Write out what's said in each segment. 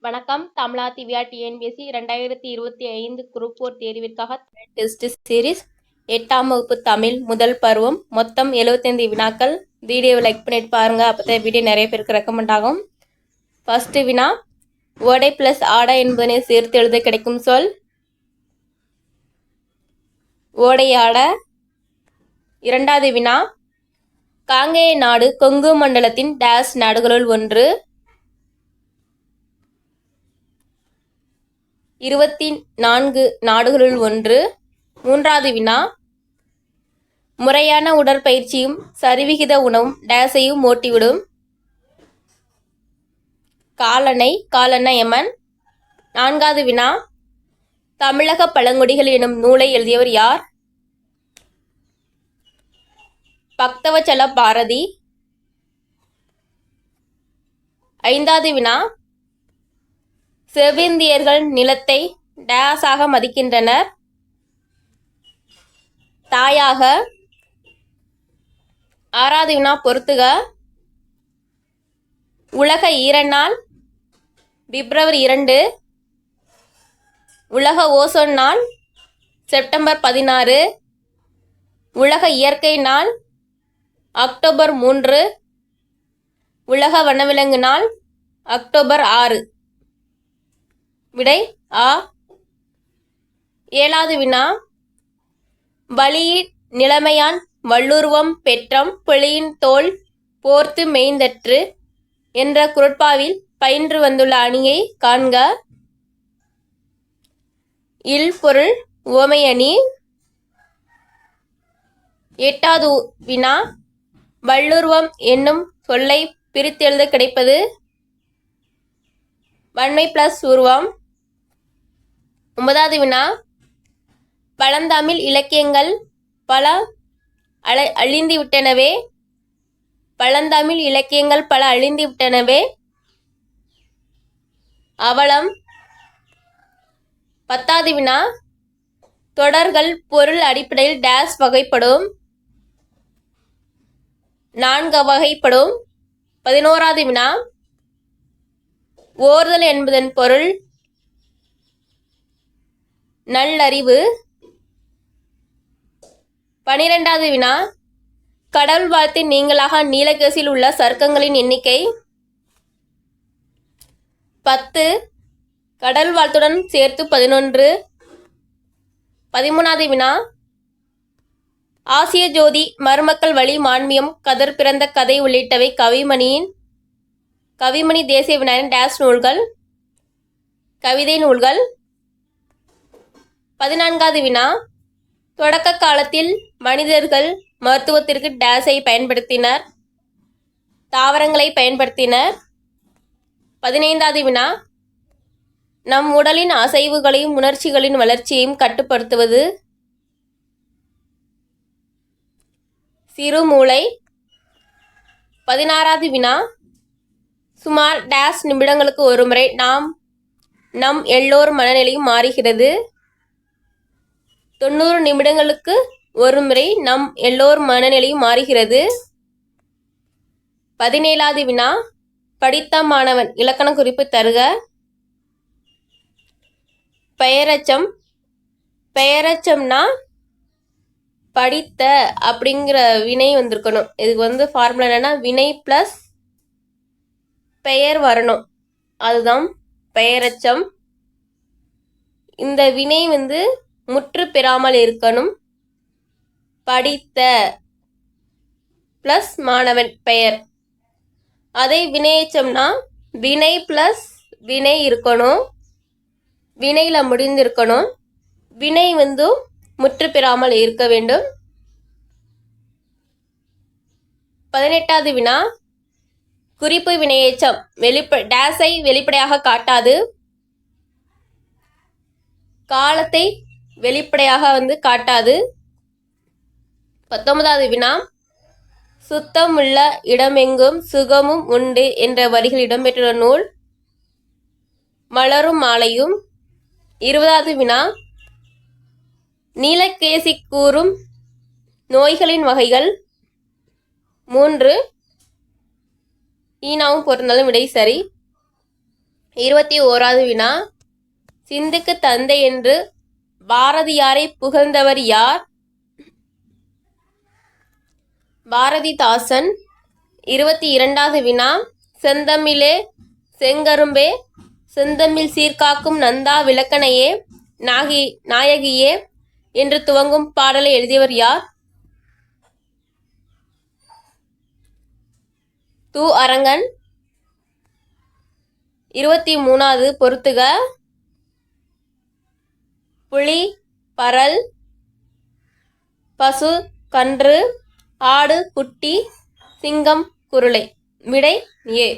வணக்கம். தமிழா Divya TNPSC 2025 group 4 தேர்விற்காக டெஸ்ட் சீரிஸ் 8ஆம் வகுப்பு தமிழ் முதல் பருவம். மொத்தம் 75 வினாக்கள். வீடியோவை லைக் பண்ணிட்டு பாருங்க, அப்போதான் வீடியோ நிறைய பேருக்கு ரெக்கமெண்ட் ஆகும். ஃபர்ஸ்ட் வினா, ஓடை பிளஸ் ஆடை என்பதனை சேர்த்து எழுத கிடைக்கும் சொல் ஓடையாட. இரண்டாவது வினா, காங்கேய நாடு கொங்கு மண்டலத்தின் டேஸ் நாடுகளுள் ஒன்று. 24 நாடுகளுள் ஒன்று. மூன்றாவது வினா, முறையான உடற்பயிற்சியும் சரிவிகித உணவும் டேஸையும் ஓட்டிவிடும். காலனை யமன். நான்காவது வினா, தமிழக பழங்குடிகள் எனும் நூலை எழுதியவர் யார்? பக்தவச்சல பாரதி. ஐந்தாவது வினா, செவ்விந்தியர்கள் நிலத்தை டேஸாக மதிக்கின்றனர்? தாயாக. ஆறாவது வினா பொறுத்துக. உலக ஈரநாள் பிப்ரவரி 2. உலக ஓசோன் நாள் செப்டம்பர் 16. உலக இயற்கை நாள் அக்டோபர் 3. உலக வனவிலங்கு நாள் அக்டோபர் 6. விடை ஆ. ஏழாவது வினா, வலியிற் நிலைமையான் வள்ளுருவம் பெற்றம் புலியின் தோல் போர்த்து மேய்ந்தற்று என்ற குறட்பாவில் பயின்று வந்துள்ள அணியை காண்க. இல் பொருள் உவமையணி. எட்டாவது வினா, வள்ளுருவம் என்னும் சொல்லை பிரித்தெழுத கிடைப்பது வன்மை பிளஸ் உருவம். ஒன்பதாவது வினா, பழந்தமிழ் இலக்கியங்கள் பல அழிந்துவிட்டனவே. பழந்தமிழ் இலக்கியங்கள் பல அழிந்துவிட்டனவே. அவலம். பத்தாவது வினா, தொடர்கள் பொருள் அடிப்படையில் டேஸ் வகைப்படும். 4 வகைப்படும். 11வது வினா, ஓர்தல் என்பதன் பொருள் நல்லறிவு. 12வது வினா, கடவுள் வாழ்த்து நீங்களாக நீலகேசியில் உள்ள சர்க்கங்களின் எண்ணிக்கை 10. கடவுள் வாழ்த்துடன் சேர்த்து 11. 13வது வினா, ஆசிய ஜோதி மருமக்கள் வழி மான்மியம் கதர் பிறந்த கதை உள்ளிட்டவை கவிமணி தேசிய விநாயகன் டேஸ் நூல்கள் கவிதை நூல்கள். 14வது வினா, தொடக்க காலத்தில் மனிதர்கள் மருத்துவத்திற்கு டேஸை பயன்படுத்தினர்? தாவரங்களை பயன்படுத்தினர். 15வது வினா, நம் உடலின் அசைவுகளையும் உணர்ச்சிகளின் வளர்ச்சியையும் கட்டுப்படுத்துவது சிறுமூளை. 16வது வினா, சுமார் டேஸ் நிமிடங்களுக்கு ஒருமுறை நம் எல்லோர் மனநிலையும் மாறுகிறது? 90 நிமிடங்களுக்கு ஒருமுறை நம் எல்லோர் மனநிலையும் மாறுகிறது. 17வது வினா, படித்த மாணவன் இலக்கண குறிப்பு தருக. பெயரச்சம். பெயரச்சம்னா படித்த அப்படிங்கிற வினை வந்திருக்கணும். இதுக்கு ஃபார்முலா என்னன்னா, வினை பிளஸ் பெயர் வரணும். அதுதான் பெயரச்சம். இந்த வினை முற்று பெறாமல் இருக்கணும். படித்த பிளஸ் மாணவன் பெயர். அதே வினையச்சம்னா வினை பிளஸ் வினை இருக்கணும். வினையில முடிந்திருக்கணும். வினை முற்று பெறாமல் இருக்க வேண்டும். 18வது வினா, குறிப்பு வினையேச்சம் டேஸை வெளிப்படையாக காட்டாது. காலத்தை வெளிப்படையாக காட்டாது. 19வது வினா, சுத்தம் உள்ள இடமெங்கும் சுகமும் உண்டு என்ற வரிகள் இடம்பெற்றுள்ள நூல் மலரும் மாலையும். 20வது வினா, நீலகேசி கூறும் நோய்களின் வகைகள் 3. ஈனாவும் பொருந்தாலும் விடை சரி. 21வது வினா, சிந்துக்கு தந்தை என்று பாரதியாரை புகழ்ந்தவர் யார்? பாரதிதாசன். 22வது வினா, செந்தமிழே செங்கரும்பே செந்தமிழ் சீர்காக்கும் நந்தா விளக்கணையே நாயகியே என்று துவங்கும் பாடலை எழுதியவர் யார்? து. அரங்கன். 23வது பொறுத்துக. புலி, பறல், பசு, கன்று, ஆடு, குட்டி, சிங்கம், குருளை. விடை ஏ.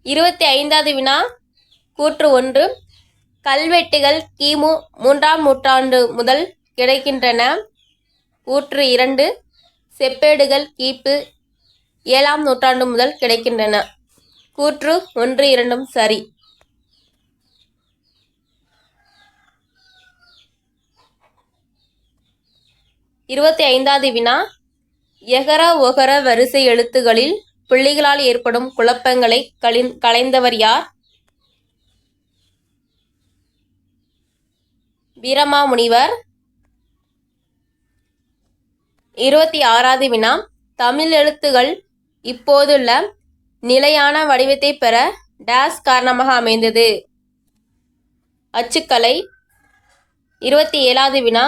25வது வினா, கூற்று 1. கல்வெட்டுகள் கிமு 3ஆம் நூற்றாண்டு முதல் கிடைக்கின்றன. கூற்று 2. செப்பேடுகள் கிபி 7ஆம் நூற்றாண்டு முதல் கிடைக்கின்றன. கூற்று 1, 2 சரி. 25வது வினா, எகர ஒகர வரிசை எழுத்துகளில் புள்ளிகளால் ஏற்படும் குழப்பங்களை களைந்தவர் யார்? வீரமாமுனிவர். 26வது வினா, தமிழ் எழுத்துகள் இப்போதுள்ள நிலையான வடிவத்தை பெற டேஸ் காரணமாக அமைந்தது. அச்சுக்கலை. 27வது வினா,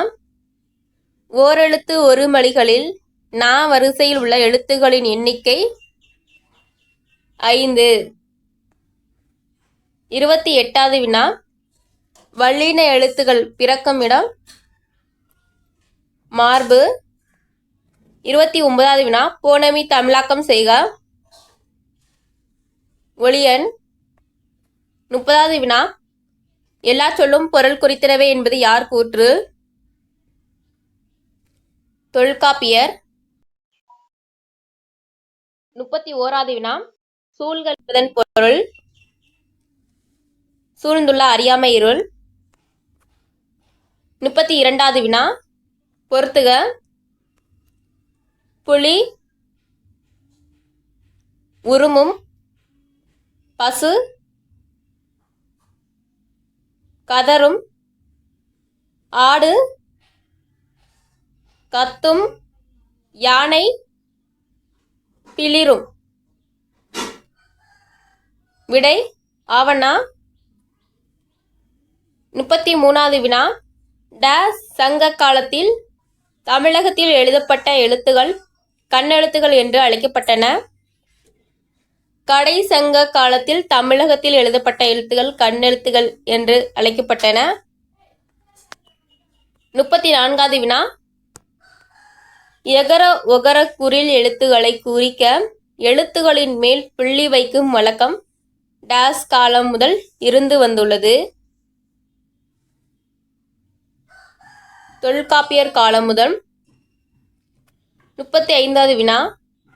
ஓரெழுத்து ஒரு மொழிகளில் நா வரிசையில் உள்ள எழுத்துகளின் எண்ணிக்கை 5. 28வது வினா, வல்லின எழுத்துகள் பிறக்கும் இடம் மார்பு. 29வது வினா, போனமி தமிழாக்கம் செய்க. ஒளியன். 30வது வினா, எல்லா சொல்லும் பொருள் குறித்திடவே என்பது யார் கூற்று? தொல்காப்பியர். 31வது வினா, சூழ்கள் என்பதன் பொருள்? சூழ்ந்துள்ள அறியாமை இருள். 32வது வினா, பொறுத்துக. புலி உருமும், பசு கதரும், ஆடு கத்தும், யானை பிளிரும். விடை ஆவண்ணா. 33வது வினா, டேஸ் சங்க காலத்தில் தமிழகத்தில் எழுதப்பட்ட எழுத்துகள் கண்ணெழுத்துகள் என்று அழைக்கப்பட்டன. கடை சங்க காலத்தில் தமிழகத்தில் எழுதப்பட்ட எழுத்துகள் கண்ணெழுத்துகள் என்று அழைக்கப்பட்டன. 34வது வினா, எகர ஒகர குறில் எழுத்துக்களை குறிக்க எழுத்துகளின் மேல் புள்ளி வைக்கும் வழக்கம் டேஸ் காலம் முதல் இருந்து வந்துள்ளது. தொல்காப்பியர் காலம் முதல். 35வது வினா,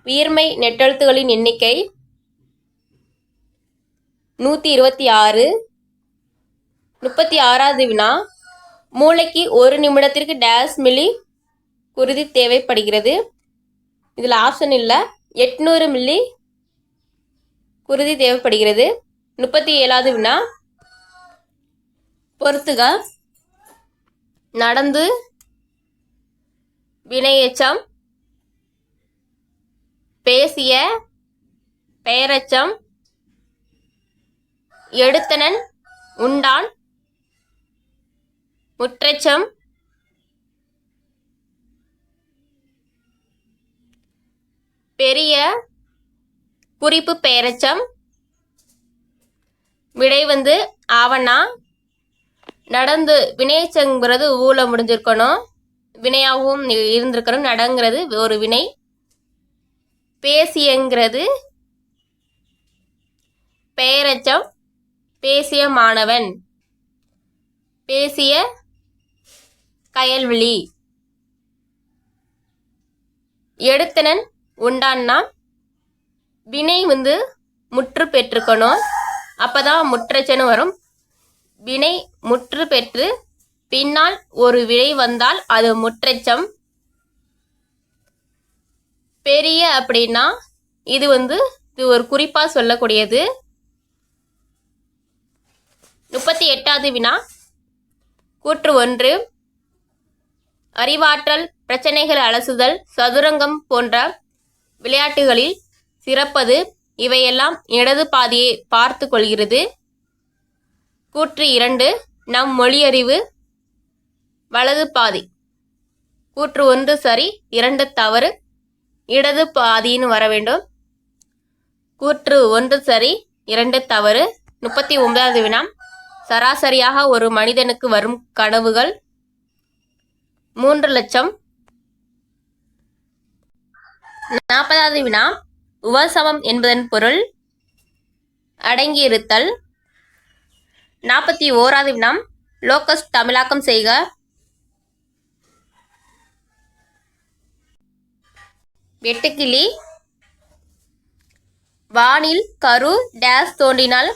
உயிர்மெய் நெட்டெழுத்துகளின் எண்ணிக்கை 126. 36வது வினா, மூளைக்கு ஒரு நிமிடத்திற்கு டேஸ் மில்லி குருதி தேவைப்படுகிறது. இதில் ஆப்ஷன் இல்லை. 800 மில்லி குருதி தேவைப்படுகிறது. 37வது வினா, பொறுத்துக. நடந்து வினையெச்சம், பேசிய பெயரெச்சம், எடுத்தனன் உண்டான், முற்றெச்சம், பெரிய குறிப்பு பெயரெச்சம். விடை ஆவண்ணா. நடந்து வினையெச்சங்கிறது ஊல முடிஞ்சிருக்கணும், வினையாகவும் இருந்திருக்கணும். நடங்கிறது ஒரு வினை. பேசியங்கிறது பெயரெச்சம், பேசிய மாணவன், பேசிய கயல்விழி. எடுத்தனன் உண்டான்னா வினை முற்று பெற்றிருக்கணும், அப்பதான் முற்றெச்சன்னு வரும். வினை முற்று பெற்று பின்னால் ஒரு வினை வந்தால் அது முற்றெச்சம். பெரிய அப்படின்னா இது இது ஒரு குறிப்பா சொல்லக்கூடியது. 38வது வினா. கூற்று 1. அறிவாற்றல், பிரச்சனைகள் அலசுதல், சதுரங்கம் போன்ற விளையாட்டுகளில் சிறப்பது இவையெல்லாம் இடது பாதியை பார்த்து கொள்கிறது. கூற்று 2. நம் மொழியறிவு வலது பாதி. கூற்று 1 சரி, 2 தவறு. இடது பாதின்னு வர வேண்டும். கூற்று 1 சரி, 2 தவறு. 39வது வினா. சராசரியாக ஒரு மனிதனுக்கு வரும் கனவுகள் 3 லட்சம். 40வது வினா. உபசமம் என்பதன் பொருள் அடங்கியிருத்தல். 41வது வினா. லோகஸ் தமிழாக்கம் செய்க. வெட்டுக்கிளி. வானில் கரு டேஸ் தோன்றினால்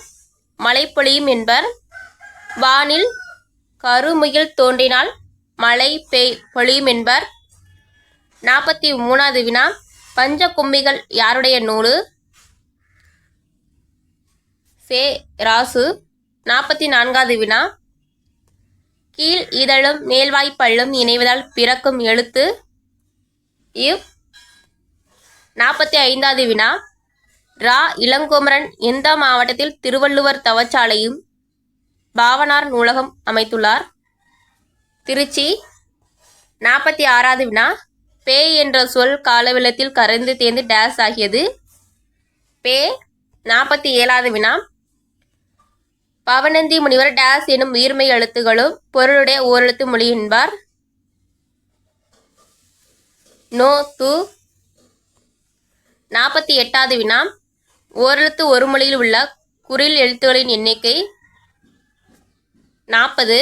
மழை பொழியும் என்பர். வானில் கருமுகில் தோன்றினால் மழை பொழியும் என்பர். 43வது வினா. பஞ்ச கும்மிகள் யாருடைய நூலு? சே ராசு. 44வது வினா. கீழ் இதழும் மேல்வாய்ப்பல்லும் இணைவதால் பிறக்கும் எழுத்து இவ். 45வது வினா. ரா. இளங்குமரன் எந்த மாவட்டத்தில் திருவள்ளுவர் தவச்சாலையும் பாவனார் நூலகம் அமைத்துள்ளார்? திருச்சி. 46வது வினா. பேய் என்ற சொல் காலவெள்ளத்தில் கரைந்து தேர்ந்து டேஸ் ஆகியது. பே. 47வது வினா. பவனந்தி முனிவர் டேஸ் எனும் உயிர்மை எழுத்துகளும் பொருளுடைய ஓரெழுத்து மொழி என்பார். நோ து. 48வது வினா. ஓரெழுத்து ஒரு மொழியில் உள்ள குறில் எழுத்துகளின் எண்ணிக்கை 40.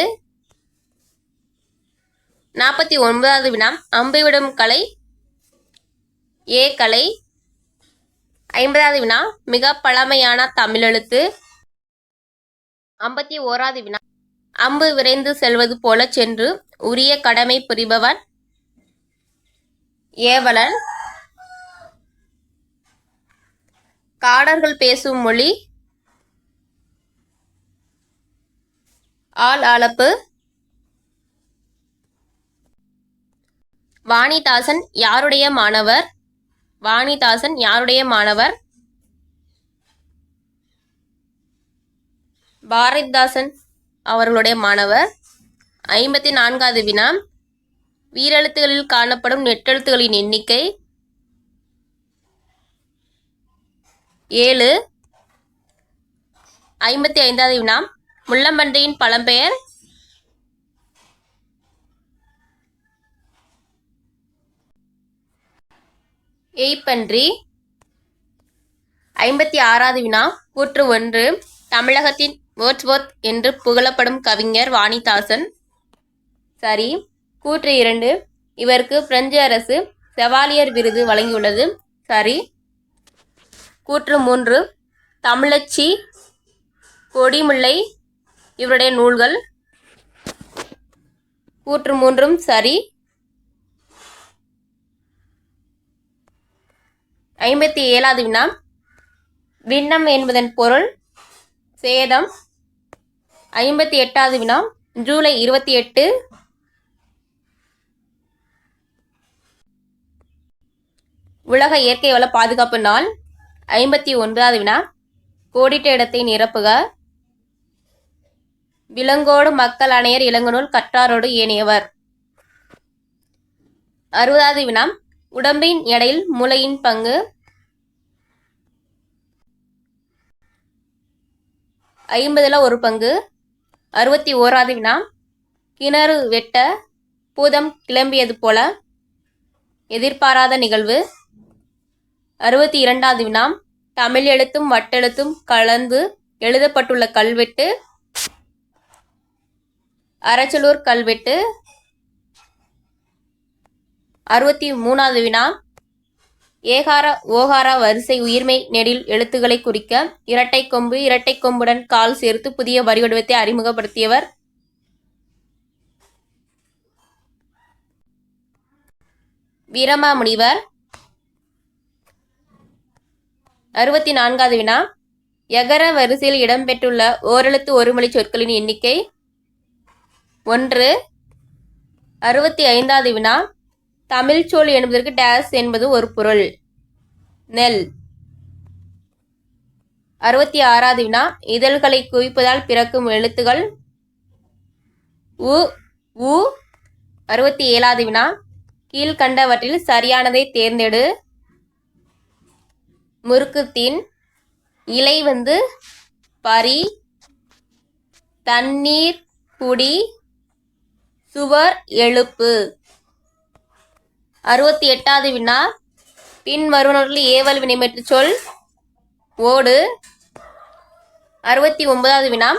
49வது வினா. அம்புவிடும் கலை ஏ கலை. 50வது வினா. மிக பழமையான தமிழெழுத்து. 51வது வினா. அம்பு விரைந்து செல்வது போல சென்று உரிய கடமை புரிபவன் ஏவலன். காடர்கள் பேசும் மொழி ஆள் ஆலப்பு. வாணிதாசன் யாருடைய மாணவர்? வாணிதாசன் யாருடைய மாணவர்? பாரதிதாசன் அவர்களுடைய மாணவர். 54வது வினா. வீரெழுத்துகளில் காணப்படும் நெட்டெழுத்துகளின் எண்ணிக்கை 7. 55வது வினா. முள்ளம்பன்றியின் பழம்பெயர் எய்ப்பன்றி. 56வது வினா. கூற்று 1. தமிழகத்தின் வேர்ட்ஸ்வொர்த் என்று புகழப்படும் கவிஞர் வாணிதாசன். சரி. கூற்று 2. இவருக்கு பிரெஞ்சு அரசு செவாலியர் விருது வழங்கியுள்ளது. சரி. கூற்று 3. தமிழச்சி, கொடிமுல்லை இவருடைய நூல்கள். கூற்று 3 சரி. 57வது வினா. விண்ணம் என்பதன் பொருள் சேதம். 58வது வினா. ஜூலை 28 உலக இயற்கை வள பாதுகாப்பு நாள். 59வது வினா. கோடிட்ட இடத்தை நிரப்புக. விலங்கோடு மக்கள் அணையர் இளங்கநூல் கற்றாரோடு ஏனையவர். 60வது வினா. உடம்பின் எடையில் மூளையின் பங்கு 50ல் ஒரு பங்கு. 61வது வினா. கிணறு வெட்ட பூதம் கிளம்பியது போல எதிர்பாராத நிகழ்வு. 62வது வினா. தமிழ் எழுத்தும் வட்டெழுத்தும் கலந்து எழுதப்பட்டுள்ள கல்வெட்டு அரச்சலூர் கல்வெட்டு. 63வது வினா. ஏகார ஓகார வரிசை உயிர்மை நெடில் எழுத்துக்களை குறிக்க இரட்டை கொம்பு இரட்டை கொம்புடன் கால் சேர்த்து புதிய வரி வடிவத்தை அறிமுகப்படுத்தியவர் வீரமாமுனிவர். 64வது வினா. யகர வரிசையில் இடம்பெற்றுள்ள ஓரெழுத்து ஒருமொழி சொற்களின் எண்ணிக்கை 1. 65வது வினா. தமிழ் சொல் என்பதற்கு டேஸ் என்பது ஒரு பொருள். நெல். 66வது வினா. இதழ்களை குவிப்பதால் பிறக்கும் எழுத்துகள் உ உ. 67வது வினா. கீழ்கண்டவற்றில் சரியானதை தேர்ந்தெடு. முறுக்குத்தீன். இலை பரி. தண்ணீர் குடி. சுவர் எழுப்பு. 68வது வினா. பின் வருவனவற்றில் ஏவல் வினைமற்ற சொல் ஓடு. 69வது வினா.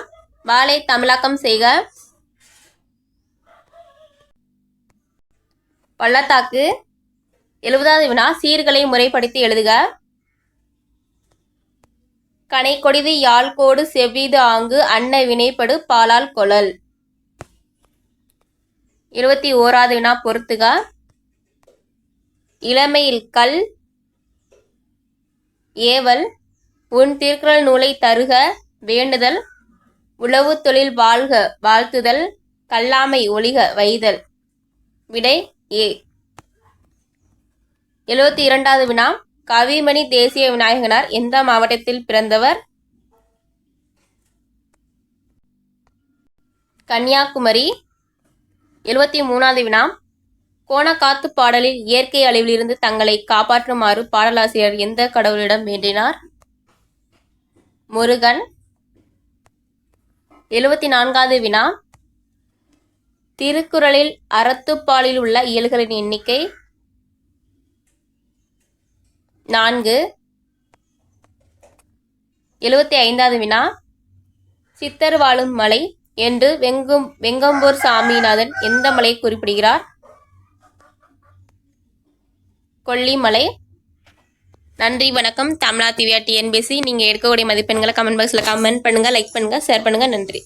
வாளை தமிழாக்கம் செய்க. பள்ளத்தாக்கு. 70வது வினா. சீர்களை முறைப்படுத்தி எழுதுக. கனை கொடிது யாழ் கோடு செவ்விது ஆங்கு அன்ன வினைப்படு பாலால் கொளல். 71வது வினா. பொறுத்துக. இளமையில் கல். ஏவல். உன் திருக்குறள் நூலை தருக வேண்டுதல். உழவு தொழில் வாழ்க வாழ்த்துதல். கல்லாமை ஒழிக வைதல். விடை ஏ. 72வது வினா. கவிமணி தேசிய விநாயகனார் எந்த மாவட்டத்தில் பிறந்தவர்? கன்னியாகுமரி. 73வது வினா. கோணக்காத்து பாடலில் இயற்கை அழிவிலிருந்து தங்களை காப்பாற்றுமாறு பாடலாசிரியர் எந்த கடவுளிடம் வேண்டினார்? முருகன். 74வது வினா. திருக்குறளில் அறத்துப்பாலில் உள்ள இயல்களின் எண்ணிக்கை 4. 75வது வினா. சித்தர் வாழும் மலை என்று வெங்கம்பூர் சாமிநாதன் எந்த மலையை குறிப்பிடுகிறார்? கொல்லிமலை. நன்றி, வணக்கம். தமிழா திவ்யா டிஎன்பிஎஸ்சி. நீங்கள் எடுக்கக்கூடிய மதிப்பெண்களை கமெண்ட் பாக்ஸில் கமெண்ட் பண்ணுங்கள், லைக் பண்ணுங்கள், ஷேர் பண்ணுங்கள். நன்றி.